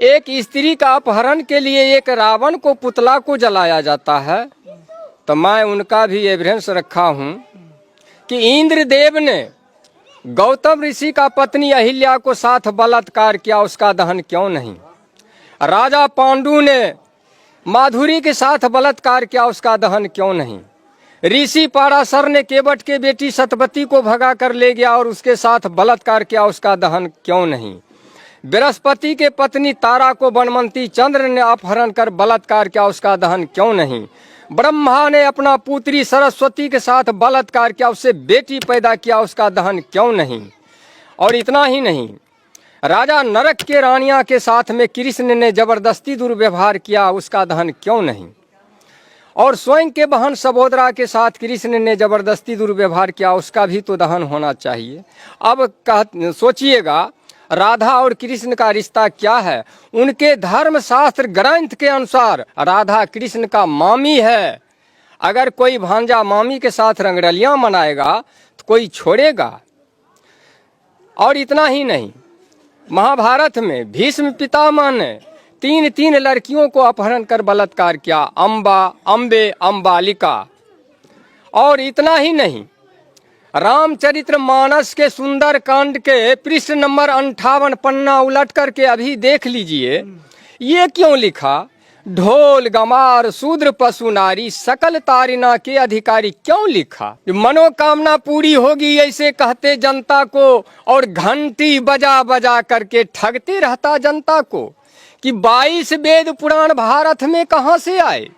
एक स्त्री का अपहरण के लिए एक रावण को पुतला को जलाया जाता है, तो मैं उनका भी एविडेंस रखा हूँ कि इंद्रदेव ने गौतम ऋषि का पत्नी अहिल्या को साथ बलात्कार किया, उसका दहन क्यों नहीं? राजा पांडु ने माधुरी के साथ बलात्कार किया, उसका दहन क्यों नहीं? ऋषि पाराशर ने केवट के बेटी सतवती को भगा कर ले गया और उसके साथ बलात्कार किया, उसका दहन क्यों नहीं? बृहस्पति के पत्नी तारा को बनमंती चंद्र ने अपहरण कर बलात्कार किया, उसका दहन क्यों नहीं? ब्रह्मा ने अपना पुत्री सरस्वती के साथ बलात्कार किया, उससे बेटी पैदा किया, उसका दहन क्यों नहीं? और इतना ही नहीं, राजा नरक के रानियां के साथ में कृष्ण ने जबरदस्ती दुर्व्यवहार किया, उसका दहन क्यों नहीं? और स्वयं के बहन सबोदरा के साथ कृष्ण ने जबरदस्ती दुर्व्यवहार किया, उसका भी तो दहन होना चाहिए। अब सोचिएगा, राधा और कृष्ण का रिश्ता क्या है? उनके धर्मशास्त्र ग्रंथ के अनुसार राधा कृष्ण का मामी है। अगर कोई भांजा मामी के साथ रंगरलियां मनाएगा तो कोई छोड़ेगा? और इतना ही नहीं, महाभारत में भीष्म पितामह ने तीन लड़कियों को अपहरण कर बलात्कार किया, अम्बे, अम्बालिका। और इतना ही नहीं, रामचरितमानस के सुंदर कांड के पृष्ठ नंबर 58 पन्ना उलट करके अभी देख लीजिए, ये क्यों लिखा? ढोल गमार शूद्र पशु नारी सकल तारिना के अधिकारी, क्यों लिखा? मनोकामना पूरी होगी ऐसे कहते जनता को, और घंटी बजा बजा करके ठगते रहता जनता को कि 22 वेद पुराण भारत में कहाँ से आए?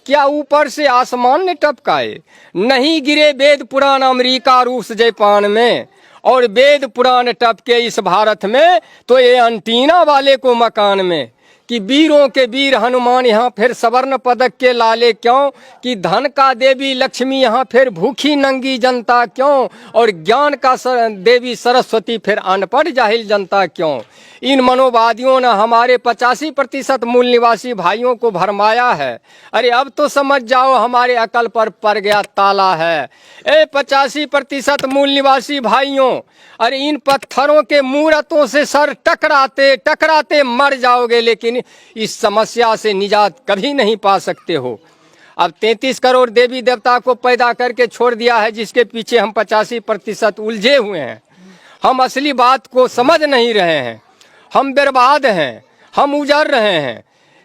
क्या ऊपर से आसमान ने टपकाए? नहीं गिरे वेद पुराण अमेरिका रूस जापान में, और वेद पुराण टपके इस भारत में तो ये अंटीना वाले को मकान में। कि वीरों के वीर हनुमान यहाँ फिर स्वर्ण पदक के लाले क्यों? कि धन का देवी लक्ष्मी यहाँ फिर भूखी नंगी जनता क्यों? और ज्ञान का देवी सरस्वती फिर अनपढ़ जाहिल जनता क्यों? इन मनोवादियों ने हमारे 85% मूल निवासी भाइयों को भरमाया है। अरे अब तो समझ जाओ, हमारे अकल पर पड़ गया ताला है। 85% मूल निवासी भाइयों, अरे इन पत्थरों के मूर्तों से सर टकराते टकराते मर जाओगे, लेकिन इस समस्या से निजात कभी नहीं पा सकते हो। अब 33 करोड़ देवी देवता को पैदा करके छोड़ दिया है, जिसके पीछे हम 85% उलझे हुए हैं। हम असली बात को समझ नहीं रहे हैं, हम बर्बाद हैं, हम उजड़ रहे हैं,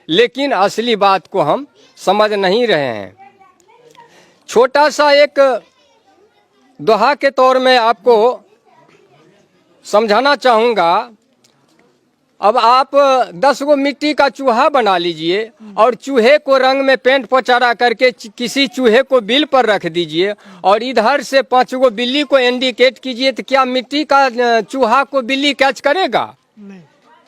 लेकिन असली बात को हम समझ नहीं रहे हैं। छोटा सा एक दोहा के तौर में आपको समझाना चाहूँगा। अब आप 10 गो मिट्टी का चूहा बना लीजिए और चूहे को रंग में पेंट पोचारा करके किसी चूहे को बिल पर रख दीजिए, और इधर से 5 गो बिल्ली को इंडिकेट कीजिए, तो क्या मिट्टी का चूहा को बिल्ली कैच करेगा? नहीं,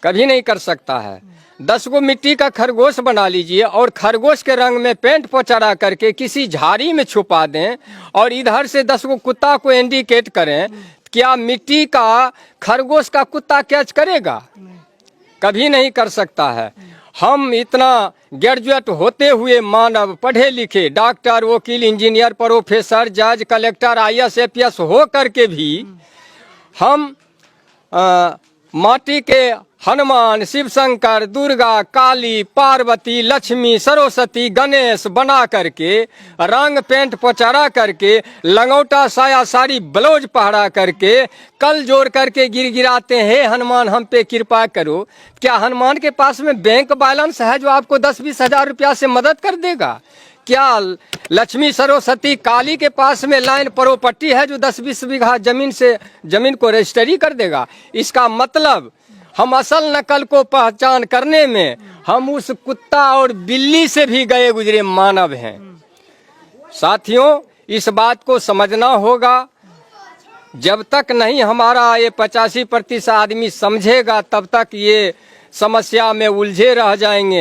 कभी नहीं कर सकता है। 10 गो मिट्टी का खरगोश बना लीजिए और खरगोश के रंग में पेंट पोचारा करके किसी झाड़ी में छुपा दें, और इधर से 10 गो कुत्ता को इंडिकेट करें, क्या मिट्टी का खरगोश का कुत्ता कैच करेगा? कभी नहीं कर सकता है। हम इतना ग्रेजुएट होते हुए मानव, पढ़े लिखे, डॉक्टर, वकील, इंजीनियर, प्रोफेसर, जज, कलेक्टर, IAS, APS हो करके भी हम माटी के हनुमान, शिव शंकर, दुर्गा, काली, पार्वती, लक्ष्मी, सरस्वती, गणेश बना करके, रंग पेंट पोचारा करके, लंगोटा साया साड़ी ब्लाउज पहरा करके, कल जोड़ करके गिराते हैं, हनुमान हम पे कृपा करो। क्या हनुमान के पास में बैंक बैलेंस है जो आपको 10-20 हजार रुपया से मदद कर देगा? क्या लक्ष्मी, सरस्वती, काली के पास में लाइन प्रॉपर्टी है जो 10-20 बीघा जमीन को रजिस्ट्री कर देगा? इसका मतलब हम असल नकल को पहचान करने में हम उस कुत्ता और बिल्ली से भी गए गुजरे मानव हैं। साथियों, इस बात को समझना होगा। जब तक नहीं हमारा ये 85% आदमी समझेगा, तब तक ये समस्या में उलझे रह जाएंगे।